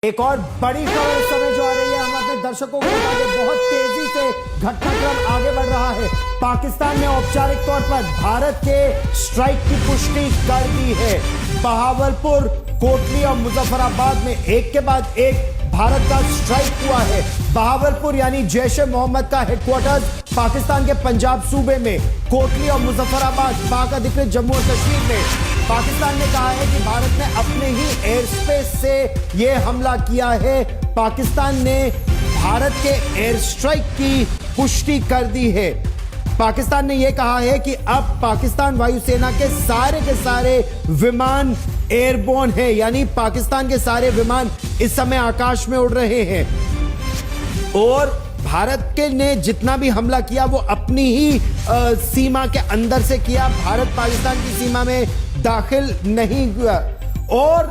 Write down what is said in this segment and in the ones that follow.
एक और बड़ी खबर इस समय जो आ रही है, हम अपने दर्शकों को बता दें, बहुत तेजी से घटनाक्रम आगे बढ़ रहा है। पाकिस्तान ने औपचारिक तौर पर भारत के स्ट्राइक की पुष्टि कर दी है। बहावलपुर, कोटली और मुजफ्फराबाद में एक के बाद एक भारत का स्ट्राइक हुआ है। बहावलपुर यानी जैश ए मोहम्मद का हेडक्वार्टर्स पाकिस्तान के पंजाब सूबे में, कोटली और मुजफ्फराबाद पाक अधिकृत जम्मू और कश्मीर में। पाकिस्तान ने कहा है कि भारत ने अपने ही एयर स्पेस से यह हमला किया है। पाकिस्तान ने भारत के एयर स्ट्राइक की पुष्टि कर दी है। पाकिस्तान ने यह कहा है कि अब पाकिस्तान वायुसेना के सारे विमान एयरबोर्न है, यानी पाकिस्तान के सारे विमान इस समय आकाश में उड़ रहे हैं और भारत के ने जितना भी हमला किया वो अपनी ही सीमा के अंदर से किया, भारत पाकिस्तान की सीमा में दाखिल नहीं हुआ। और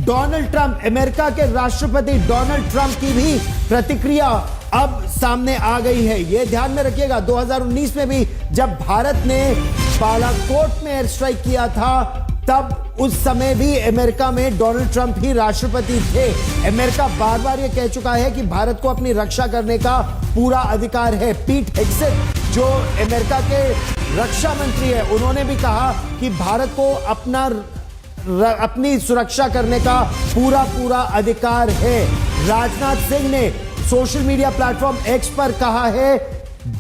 डोनाल्ड ट्रंप, अमेरिका के राष्ट्रपति डोनाल्ड ट्रंप की भी प्रतिक्रिया अब सामने आ गई है। यह ध्यान में रखिएगा, 2019 में भी जब भारत ने बालाकोट में एयर स्ट्राइक किया था, तब उस समय भी अमेरिका में डोनाल्ड ट्रंप ही राष्ट्रपति थे। अमेरिका बार बार यह कह चुका है कि भारत को अपनी रक्षा करने का पूरा अधिकार है। पीट हेग्सेथ, जो अमेरिका के रक्षा मंत्री है, उन्होंने भी कहा कि भारत को अपनी सुरक्षा करने का पूरा अधिकार है। राजनाथ सिंह ने सोशल मीडिया प्लेटफॉर्म एक्स पर कहा है,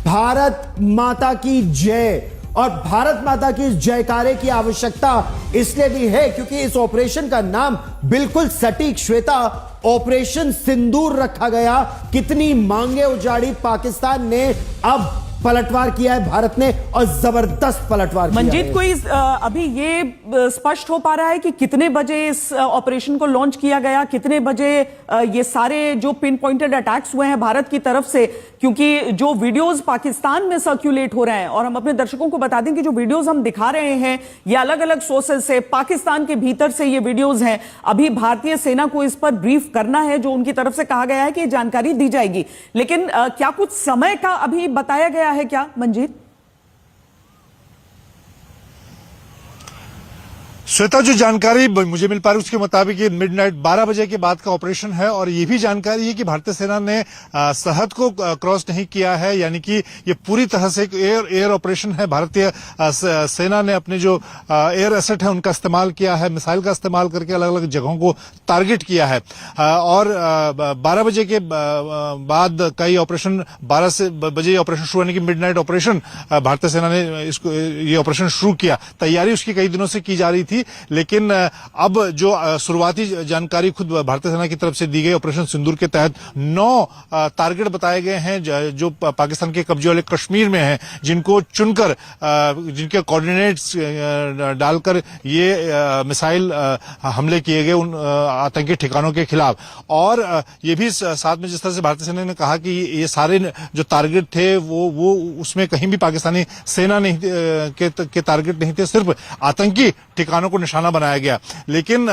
भारत माता की जय। और भारत माता की जयकारे की आवश्यकता इसलिए भी है क्योंकि इस ऑपरेशन का नाम बिल्कुल सटीक, श्वेता, ऑपरेशन सिंदूर रखा गया। कितनी मांगे उजाड़ी पाकिस्तान ने, अब पलटवार किया है भारत ने और जबरदस्त पलटवार किया है। मंजीत, कोई अभी ये स्पष्ट हो पा रहा है कि कितने बजे इस ऑपरेशन को लॉन्च किया गया, कितने बजे ये सारे जो पिन पॉइंटेड अटैक्स हुए हैं भारत की तरफ से? क्योंकि जो वीडियोस पाकिस्तान में सर्कुलेट हो रहे हैं, और हम अपने दर्शकों को बता दें कि जो वीडियोस हम दिखा रहे हैं ये अलग अलग सोर्सेज से, पाकिस्तान के भीतर से ये वीडियोस हैं। अभी भारतीय सेना को इस पर ब्रीफ करना है, जो उनकी तरफ से कहा गया है कि ये जानकारी दी जाएगी, लेकिन क्या कुछ समय का अभी बताया गया है क्या मंजीत? श्वेता, जो जानकारी मुझे मिल पा रही है उसके मुताबिक ये मिडनाइट 12 बजे के बाद का ऑपरेशन है और ये भी जानकारी है कि भारतीय सेना ने सरहद को क्रॉस नहीं किया है, यानी कि ये पूरी तरह से एक एयर ऑपरेशन है। भारतीय सेना ने अपने जो एयर एसेट है उनका इस्तेमाल किया है, मिसाइल का इस्तेमाल करके अलग अलग जगहों को टारगेट किया है। और 12 बजे के बाद कई ऑपरेशन, 12 बजे ऑपरेशन शुरू होने की मिडनाइट ऑपरेशन भारतीय सेना ने ये ऑपरेशन शुरू किया। तैयारी उसकी कई दिनों से की जा रही थी, लेकिन अब जो शुरुआती जानकारी खुद भारतीय सेना की तरफ से दी गई, ऑपरेशन सिंदूर के तहत 9 टारगेट बताए गए हैं जो पाकिस्तान के कब्जे वाले कश्मीर में हैं, जिनको चुनकर, जिनके कोऑर्डिनेट्स डालकर ये मिसाइल हमले किए गए उन आतंकी ठिकानों के खिलाफ। और ये भी साथ में जिस तरह से भारतीय सेना ने कहा कि ये सारे जो टारगेट थे वो उसमें कहीं भी पाकिस्तानी सेना नहीं के टारगेट नहीं थे, सिर्फ आतंकी ठिकानों को निशाना बनाया गया। लेकिन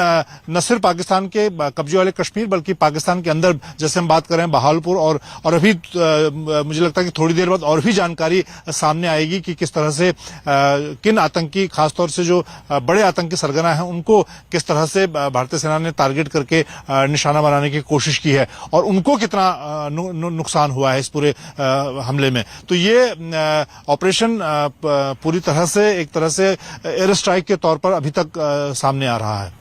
न सिर्फ पाकिस्तान के कब्जे वाले कश्मीर, बल्कि पाकिस्तान के अंदर, जैसे हम बात कर रहे हैं बहावलपुर, और अभी मुझे लगता है कि थोड़ी देर बाद और भी जानकारी सामने आएगी कि किस तरह से किन आतंकी, खासतौर से जो बड़े आतंकी सरगना हैं, उनको किस तरह से भारतीय सेना ने टारगेट करके निशाना बनाने की कोशिश की है और उनको कितना नुकसान हुआ है इस पूरे हमले में। तो ये ऑपरेशन पूरी तरह से एक तरह से एयर स्ट्राइक के तौर पर अभी तक सामने आ रहा है।